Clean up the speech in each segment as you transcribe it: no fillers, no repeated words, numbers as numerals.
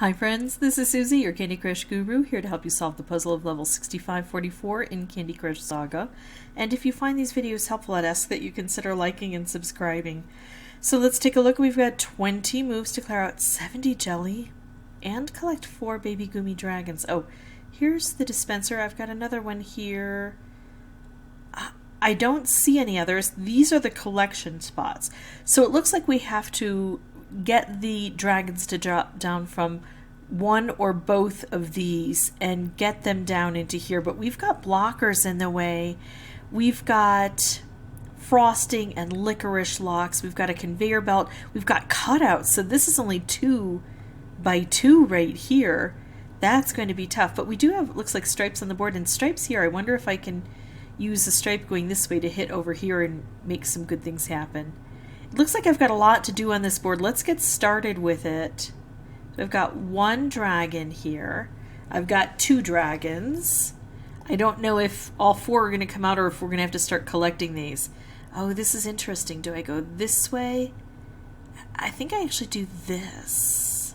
Hi friends, this is Suzy, your Candy Crush guru, here to help you solve the puzzle of level 6544 in Candy Crush Saga. And if you find these videos helpful, I'd ask that you consider liking and subscribing. So let's take a look. We've got 20 moves to clear out 70 jelly and collect 4 baby Goomy dragons. Oh, here's the dispenser. I've got another one here. I don't see any others. These are the collection spots. So it looks like we have to get the dragons to drop down from one or both of these and get them down into here. But we've got blockers in the way. We've got frosting and licorice locks. We've got a conveyor belt. We've got cutouts. So this is only 2 by 2 right here. That's going to be tough. But we do have, looks like stripes on the board and stripes here. I wonder if I can use the stripe going this way to hit over here and make some good things happen. It looks like I've got a lot to do on this board. Let's get started with it. So I've got 1 dragon here. I've got 2 dragons. I don't know if all 4 are going to come out or if we're going to have to start collecting these. Oh, this is interesting. Do I go this way? I think I actually do this.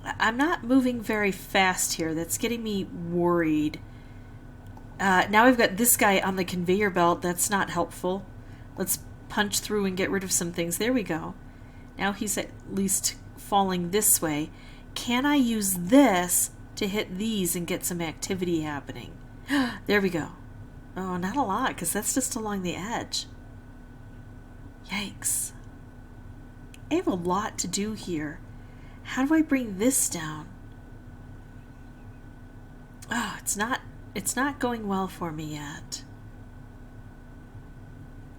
I'm not moving very fast here. That's getting me worried. Now I've got this guy on the conveyor belt. That's not helpful. Let's punch through and get rid of some things. There we go. Now he's at least falling this way. Can I use this to hit these and get some activity happening? There we go. Oh, not a lot, because that's just along the edge. Yikes. I have a lot to do here. How do I bring this down? Oh, it's not going well for me yet.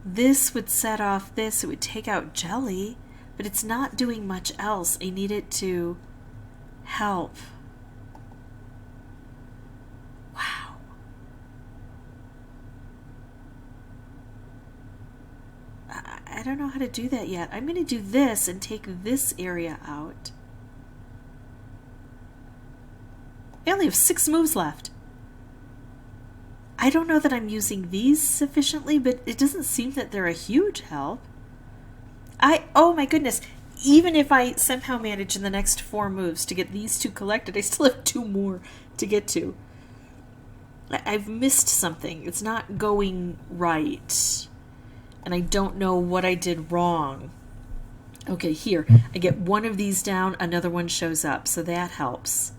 This would set off this. It would take out jelly, but it's not doing much else. I need it to help. Wow. I don't know how to do that yet. I'm going to do this and take this area out. I only have 6 moves left. I don't know that I'm using these sufficiently, but it doesn't seem that they're a huge help. Oh my goodness, even if I somehow manage in the next 4 moves to get these 2 collected, I still have 2 more to get to. I've missed something. It's not going right. And I don't know what I did wrong. Okay, here. I get 1 of these down, another one shows up, so that helps.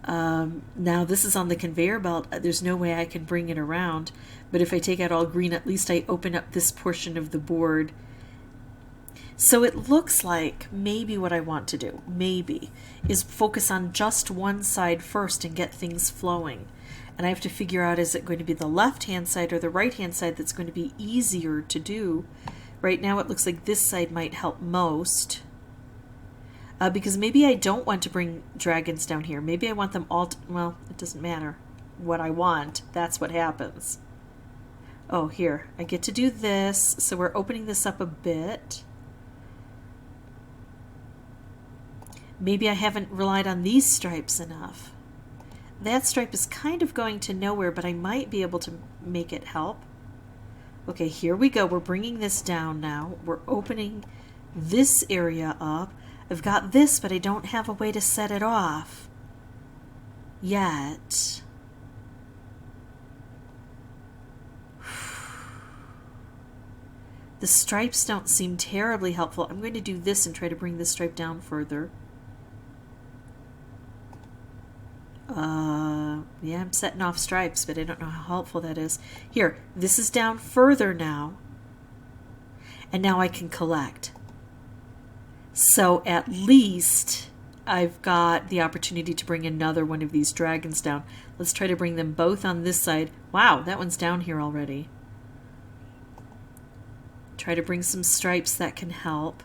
Now this is on the conveyor belt. There's no way I can bring it around, but if I take out all green, at least I open up this portion of the board. So it looks like maybe what I want to do, maybe, is focus on just one side first and get things flowing. And I have to figure out, is it going to be the left-hand side or the right-hand side that's going to be easier to do? Right now it looks like this side might help most. Because maybe I don't want to bring dragons down here. Maybe I want them all well, it doesn't matter what I want. That's what happens. Oh, here. I get to do this. So we're opening this up a bit. Maybe I haven't relied on these stripes enough. That stripe is kind of going to nowhere, but I might be able to make it help. Okay, here we go. We're bringing this down now. We're opening this area up. I've got this, but I don't have a way to set it off yet. The stripes don't seem terribly helpful. I'm going to do this and try to bring this stripe down further. Yeah, I'm setting off stripes, but I don't know how helpful that is. Here, this is down further now. And now I can collect. So at least I've got the opportunity to bring another one of these dragons down. Let's try to bring them both on this side. Wow, that one's down here already. Try to bring some stripes that can help.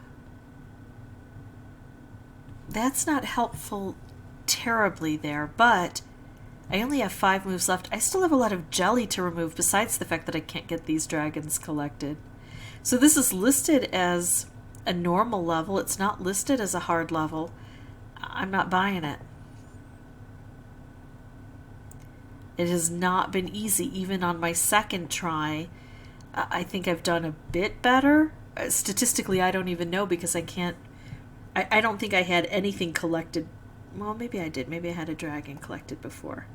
That's not helpful terribly there, but I only have 5 moves left. I still have a lot of jelly to remove besides the fact that I can't get these dragons collected. So this is listed as a normal level. It's not listed as a hard level. I'm not buying it. It has not been easy. Even on my second try, I think I've done a bit better. Statistically, I don't even know because I can't I don't think I had anything collected. Well, maybe I did. Maybe I had a dragon collected before.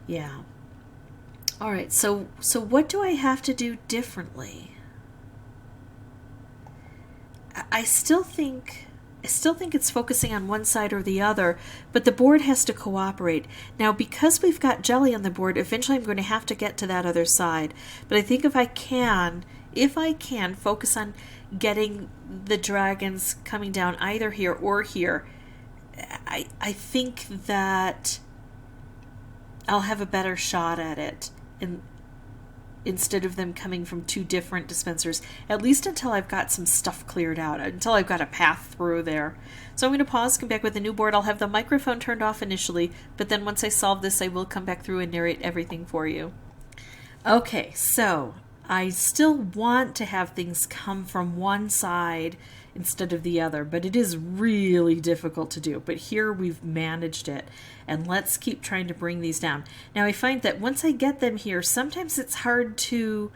Yeah. All right, so what do I have to do differently? I still think it's focusing on one side or the other, but the board has to cooperate. Now, because we've got jelly on the board, eventually I'm going to have to get to that other side. But I think if I can focus on getting the dragons coming down either here or here, I think that I'll have a better shot at it. Instead of them coming from two different dispensers, at least until I've got some stuff cleared out, until I've got a path through there. So I'm going to pause, come back with a new board. I'll have the microphone turned off initially, but then once I solve this, I will come back through and narrate everything for you. Okay, so I still want to have things come from one side instead of the other, but it is really difficult to do. But here we've managed it, and let's keep trying to bring these down. Now I find that once I get them here, sometimes it's hard to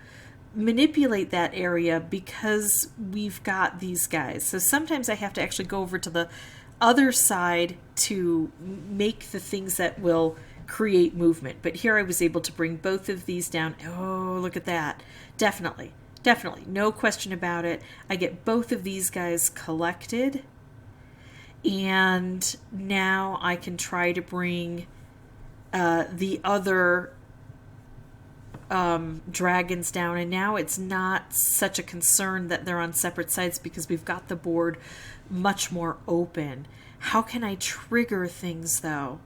manipulate that area because we've got these guys. So sometimes I have to actually go over to the other side to make the things that will create movement. But here I was able to bring both of these down. Oh, look at that. Definitely. No question about it. I get both of these guys collected. And now I can try to bring the other dragons down. And now it's not such a concern that they're on separate sides because we've got the board much more open. How can I trigger things, though?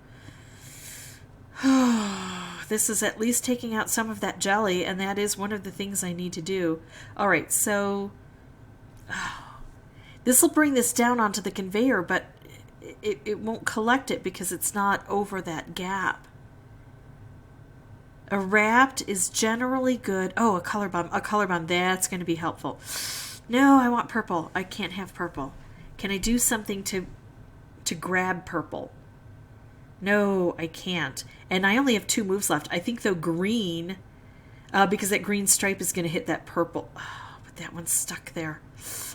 This is at least taking out some of that jelly, and that is one of the things I need to do. All right, so this will bring this down onto the conveyor, but it won't collect it because it's not over that gap. A wrapped is generally good. Oh, a color bomb. That's going to be helpful. No, I want purple. I can't have purple. Can I do something to grab purple? No, I can't. And I only have 2 moves left. I think, though, green, because that green stripe is going to hit that purple. Oh, but that one's stuck there.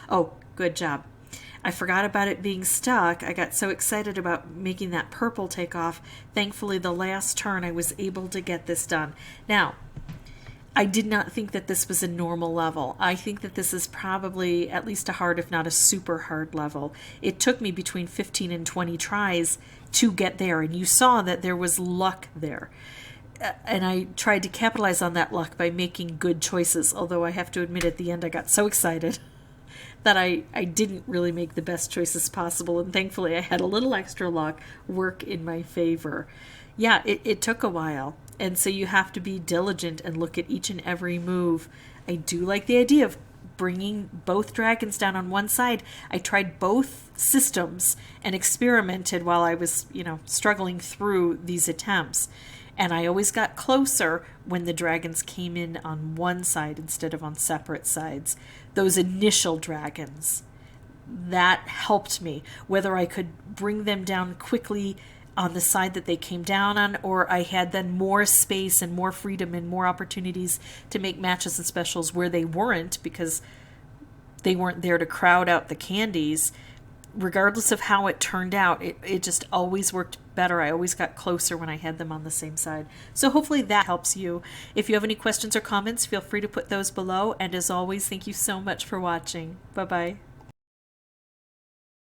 Oh, good job. I forgot about it being stuck. I got so excited about making that purple take off. Thankfully, the last turn, I was able to get this done. Now, I did not think that this was a normal level. I think that this is probably at least a hard, if not a super hard level. It took me between 15 and 20 tries to get there, and you saw that there was luck there. And I tried to capitalize on that luck by making good choices, although I have to admit at the end I got so excited that I didn't really make the best choices possible, and thankfully I had a little extra luck work in my favor. Yeah, it took a while, and so you have to be diligent and look at each and every move. I do like the idea of bringing both dragons down on one side. I tried both systems and experimented while I was, struggling through these attempts. And I always got closer when the dragons came in on one side instead of on separate sides. Those initial dragons, that helped me. Whether I could bring them down quickly on the side that they came down on, or I had then more space and more freedom and more opportunities to make matches and specials where they weren't, because they weren't there to crowd out the candies. Regardless of how it turned out, it just always worked better. I always got closer when I had them on the same side. So hopefully that helps you. If you have any questions or comments, feel free to put those below. And as always, thank you so much for watching. Bye-bye.